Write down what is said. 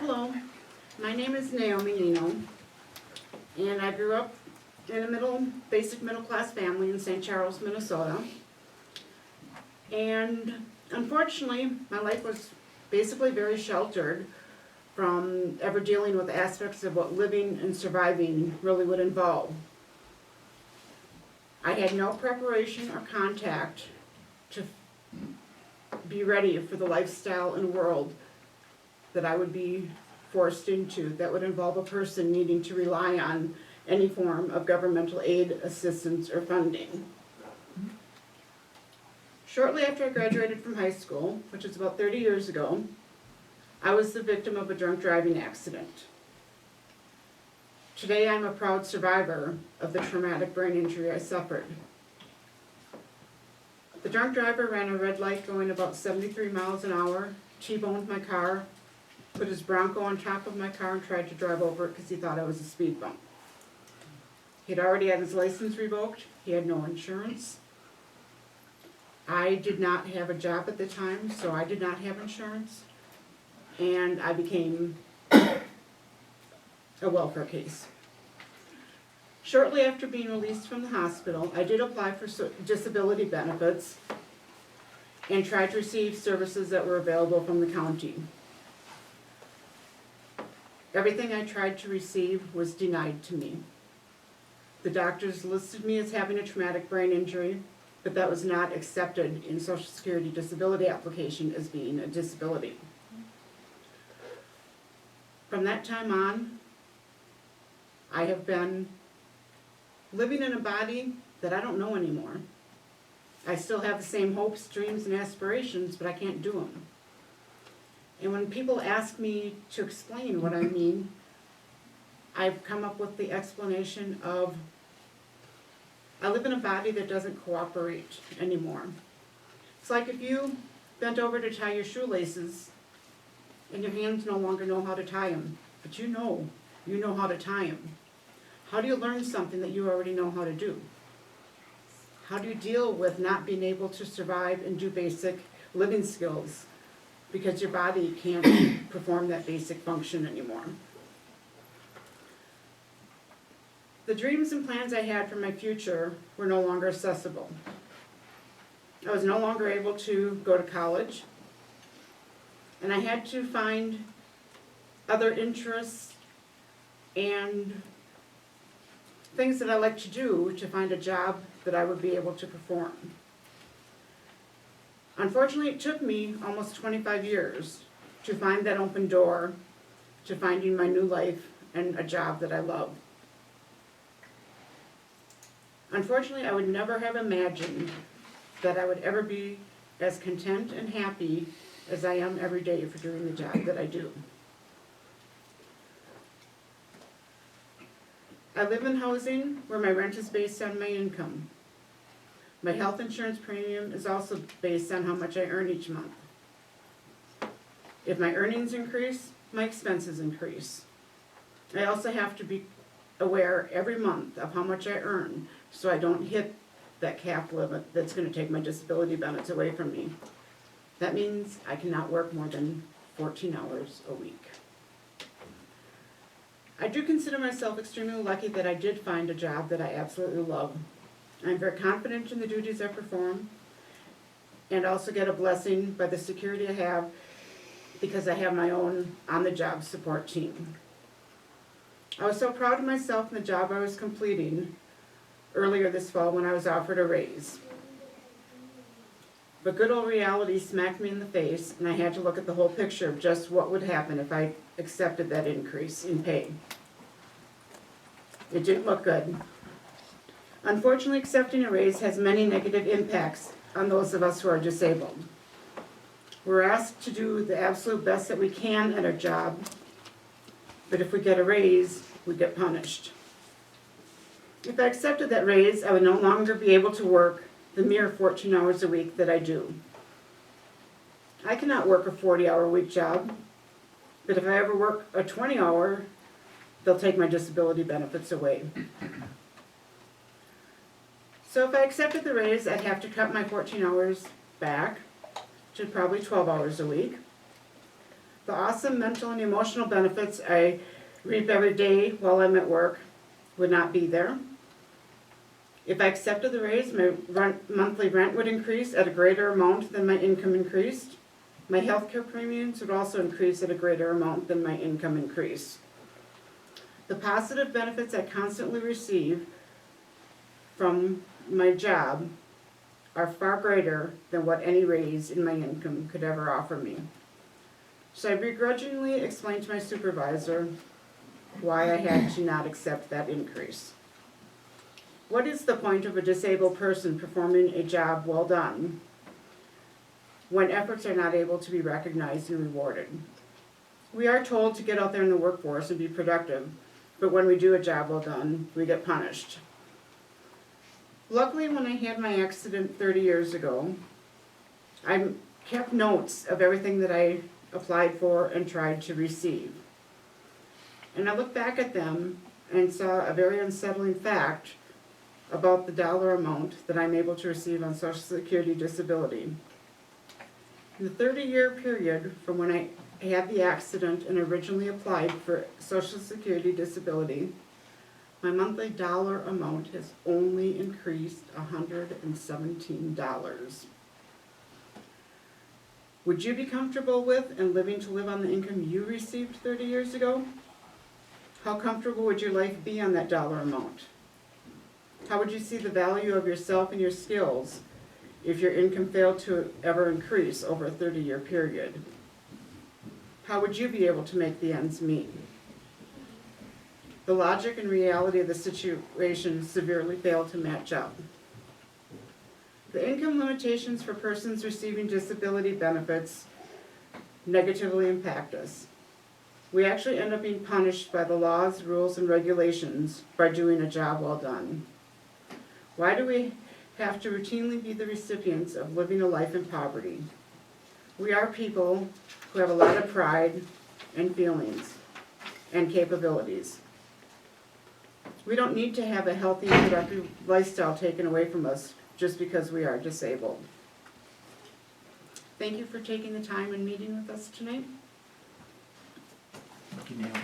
Hello, my name is Naomi, and I grew up in a basic middle class family in St. Charles, Minnesota. And unfortunately, my life was basically very sheltered from ever dealing with aspects of what living and surviving really would involve. I had no preparation or contact to be ready for the lifestyle and world that I would be forced into, that would involve a person needing to rely on any form of governmental aid, assistance, or funding. Shortly after I graduated from high school, which is about 30 years ago, I was the victim of a drunk driving accident. Today I'm a proud survivor of the traumatic brain injury I suffered. The drunk driver ran a red light going about 73 miles an hour, T-boned my car, put his Bronco on top of my car and tried to drive over it because he thought I was a speed bump. He'd already had his license revoked, he had no insurance. I did not have a job at the time, so I did not have insurance, and I became a welfare case. Shortly after being released from the hospital, I did apply for disability benefits and tried to receive services that were available from the county. Everything I tried to receive was denied to me. The doctors listed me as having a traumatic brain injury, but that was not accepted in Social Security disability application as being a disability. From that time on, I have been living in a body that I don't know anymore. I still have the same hopes, dreams, and aspirations, but I can't do them. And when people ask me to explain what I mean, I've come up with the explanation of I live in a body that doesn't cooperate anymore. It's like if you bent over to tie your shoelaces and your hands no longer know how to tie them, but you know how to tie them. How do you learn something that you already know how to do? How do you deal with not being able to survive and do basic living skills because your body can't perform that basic function anymore? The dreams and plans I had for my future were no longer accessible. I was no longer able to go to college, and I had to find other interests and things that I like to do to find a job that I would be able to perform. Unfortunately, it took me almost 25 years to find that open door to finding my new life and a job that I love. Unfortunately, I would never have imagined that I would ever be as content and happy as I am every day for doing the job that I do. I live in housing where my rent is based on my income. My health insurance premium is also based on how much I earn each month. If my earnings increase, my expenses increase. I also have to be aware every month of how much I earn so I don't hit that cap limit that's going to take my disability benefits away from me. That means I cannot work more than 14 hours a week. I do consider myself extremely lucky that I did find a job that I absolutely love. I'm very confident in the duties I perform and also get a blessing by the security I have because I have my own on-the-job support team. I was so proud of myself and the job I was completing earlier this fall when I was offered a raise. But good old reality smacked me in the face, and I had to look at the whole picture of just what would happen if I accepted that increase in pay. It didn't look good. Unfortunately, accepting a raise has many negative impacts on those of us who are disabled. We're asked to do the absolute best that we can at our job, but if we get a raise, we get punished. If I accepted that raise, I would no longer be able to work the mere 14 hours a week that I do. I cannot work a 40-hour-a-week job, but if I ever work a 20-hour, they'll take my disability benefits away. So if I accepted the raise, I'd have to cut my 14 hours back to probably 12 hours a week. The awesome mental and emotional benefits I reap every day while I'm at work would not be there. If I accepted the raise, my monthly rent would increase at a greater amount than my income increased. My healthcare premiums would also increase at a greater amount than my income increased. The positive benefits I constantly receive from my job are far greater than what any raise in my income could ever offer me. So I begrudgingly explained to my supervisor why I had to not accept that increase. What is the point of a disabled person performing a job well done when efforts are not able to be recognized and rewarded? We are told to get out there in the workforce and be productive, but when we do a job well done, we get punished. Luckily, when I had my accident 30 years ago, I kept notes of everything that I applied for and tried to receive. And I look back at them and saw a very unsettling fact about the dollar amount that I'm able to receive on Social Security disability. In the 30-year period from when I had the accident and originally applied for Social Security disability, my monthly dollar amount has only increased $117. Would you be comfortable with and living to live on the income you received 30 years ago? How comfortable would your life be on that dollar amount? How would you see the value of yourself and your skills if your income failed to ever increase over a 30-year period? How would you be able to make the ends meet? The logic and reality of the situation severely fail to match up. The income limitations for persons receiving disability benefits negatively impact us. We actually end up being punished by the laws, rules, and regulations by doing a job well done. Why do we have to routinely be the recipients of living a life in poverty? We are people who have a lot of pride and feelings and capabilities. We don't need to have a healthy and productive lifestyle taken away from us just because we are disabled. Thank you for taking the time and meeting with us tonight. Thank you, Naomi.